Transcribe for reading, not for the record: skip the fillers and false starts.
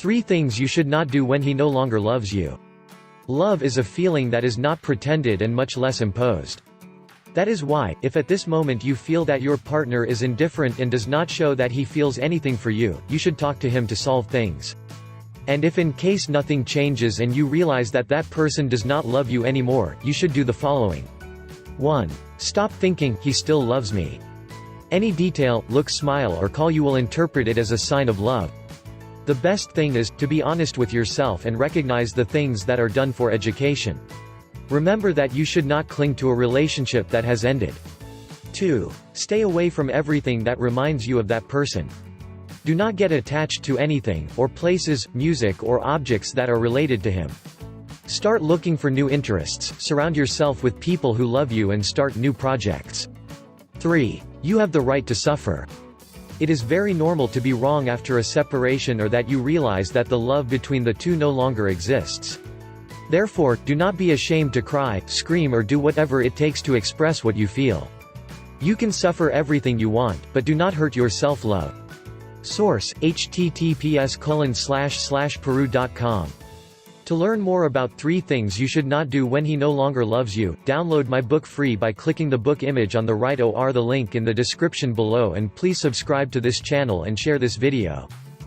3 things you should not do when he no longer loves you. Love is a feeling that is not pretended and much less imposed. That is why, if at this moment you feel that your partner is indifferent and does not show that he feels anything for you, you should talk to him to solve things. And if in case nothing changes and you realize that that person does not love you anymore, you should do the following. 1. Stop thinking, he still loves me. Any detail, look, smile or call you will interpret it as a sign of love. The best thing is, to be honest with yourself and recognize the things that are done for education. Remember that you should not cling to a relationship that has ended. 2. Stay away from everything that reminds you of that person. Do not get attached to anything, or places, music or objects that are related to him. Start looking for new interests, surround yourself with people who love you and start new projects. 3. You have the right to suffer. It is very normal to be wrong after a separation or that you realize that the love between the two no longer exists. Therefore, do not be ashamed to cry, scream or do whatever it takes to express what you feel. You can suffer everything you want, but do not hurt your self-love. Source: https://peru.com. To learn more about 3 things you should not do when he no longer loves you, download my book free by clicking the book image on the right or the link in the description below, and please subscribe to this channel and share this video.